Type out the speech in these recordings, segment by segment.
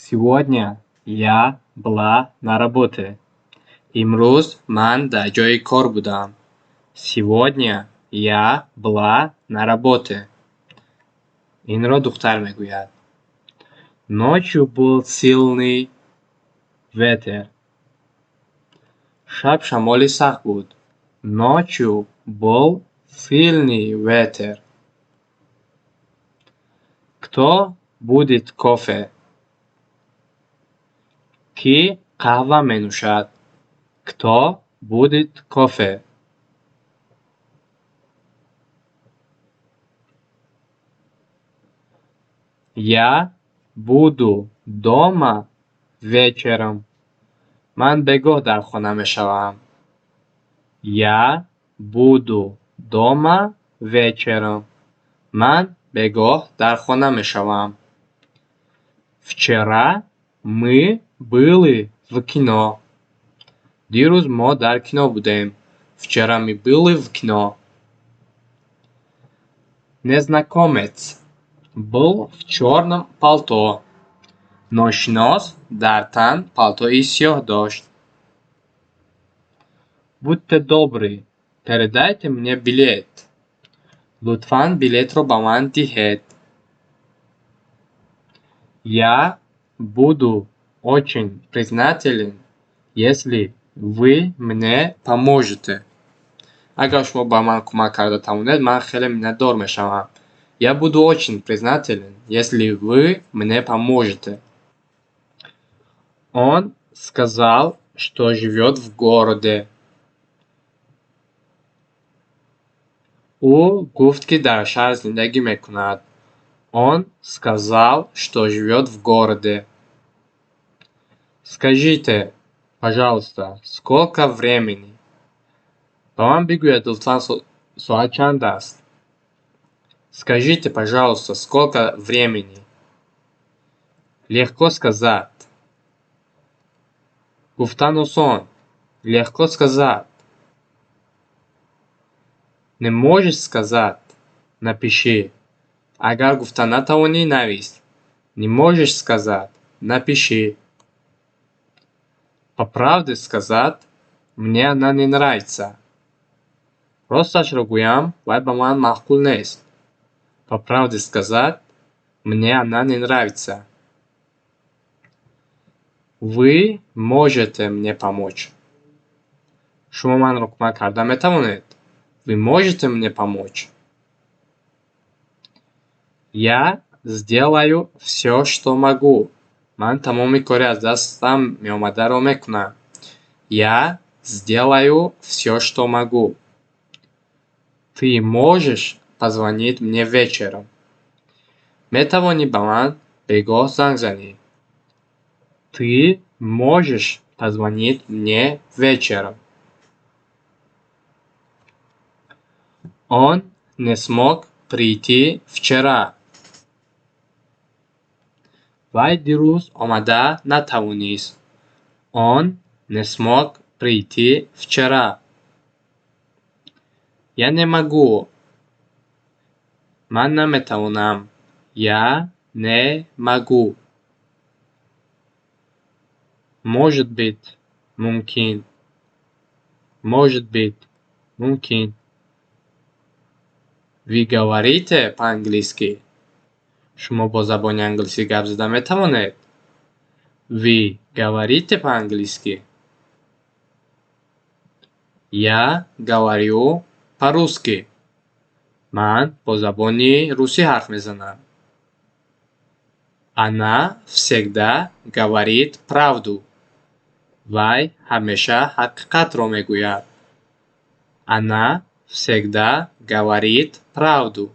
Сегодня я была на работе. Имрӯз ман дар ҷои кор будам. Сегодня я была на работе. Инро духтар мегӯяд. Ночью был сильный ветер. Шаб шамоли сахт буд. Ночью был сильный ветер. Кто будет кофе? Ки қаҳва менӯшад? Кто будет кофе? Я буду дома вечером. Ман бегоҳ дар хона мешавам. Я буду дома вечером. Ман бегоҳ дар хона мешавам. Вчера мы были в кино. Дирӯз мо дар кино будем. Вчера мы были в кино. Незнакомец был в чёрном палто. Ношинос дар тан палтои сиёҳ дошт. Будьте добры, передайте мне билет. Лутфан билетро ба ман диҳед. Я буду очень признателен, если вы мне поможете. Агар шумо ба ман кӯмак карда тавонед, ман хеле миннатдор мешавам. Я буду очень признателен, если вы мне поможете. Он сказал, что живет в городе. Ӯ гуфт ки дар шаҳр зиндагӣ мекунад. Он сказал, что живет в городе. Скажите, пожалуйста, сколько времени? Ба ман бигӯяд лутфан соат чанд аст? Скажите, пожалуйста, сколько времени? Легко сказать. Гуфтан осон. Легко сказать. Не можешь сказать? Напиши. Агар гуфта натавонӣ, навис. Не можешь сказать? Напиши. По правде сказать, мне она не нравится. Росташро гӯям, вай ба ман маъқул нест. По правде сказать, мне она не нравится. Вы можете мне помочь. Шумо манро кӯмак карда метавонед? Вы можете мне помочь? Я сделаю всё, что могу. Ман тамоми кори аз дастам меомадаро мекунам. Я сделаю всё, что могу. Ты можешь позвонить мне вечером? Метавонӣ ба ман бегоҳ занг занӣ. Ты можешь позвонить мне вечером? Он не смог прийти вчера. Вай дирӯз омада натавонист. Он не смог прийти вчера. Я не могу. Ман наметавонам. Я не могу. Может быть, мумкин. Может быть, мумкин. Вы говорите по-английски? Шумо бо забони англисӣ гап зада метавонед? Вы говорите по-английски? Я говорю по-русски. Ман бо забони русӣ ҳарф мезанам. Она всегда говорит правду. Вай ҳамеша ҳақиқатро мегӯяд. Она всегда говорит правду.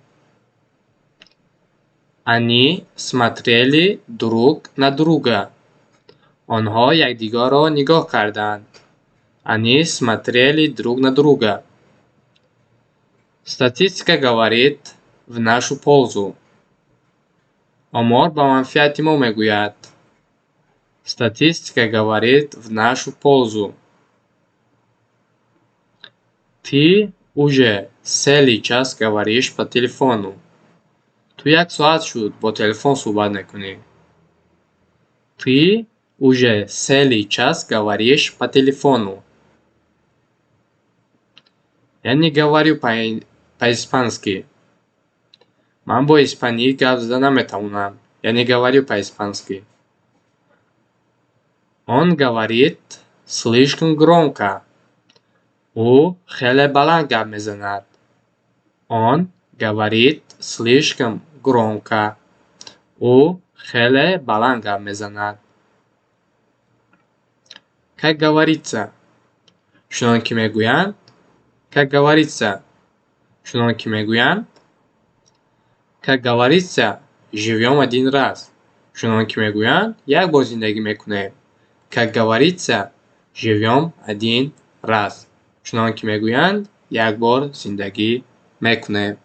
Они смотрели друг на друга. Онҳо якдигарро нигоҳ карданд. Они смотрели друг на друга. Статистика говорит в нашу пользу. Омор ба манфиати мо мегӯяд. Статистика говорит в нашу пользу. Ты уже целый час говоришь по телефону. Ту як соат шуд бо телефон суҳбат мекунӣ. Ты уже целый час говоришь по телефону. Я не говорю по-испански. Ман бо испанӣ гап зада наметавонам. Я не говорю по-испански. Он говорит слишком громко. ӯ хеле баланд гап мезанад. Он говорит слишком громко. ӯ хеле баланд гап мезанад. Как говорится? Чунон ки мегӯянд. Как говорится? Чунон ки мегӯянд. Как говорится, живем один раз. Чунон ки мегӯянд, як бор зиндагӣ мекунем. Как говорится, живем один раз. Чунон ки мегӯянд, як бор зиндагӣ мекунем.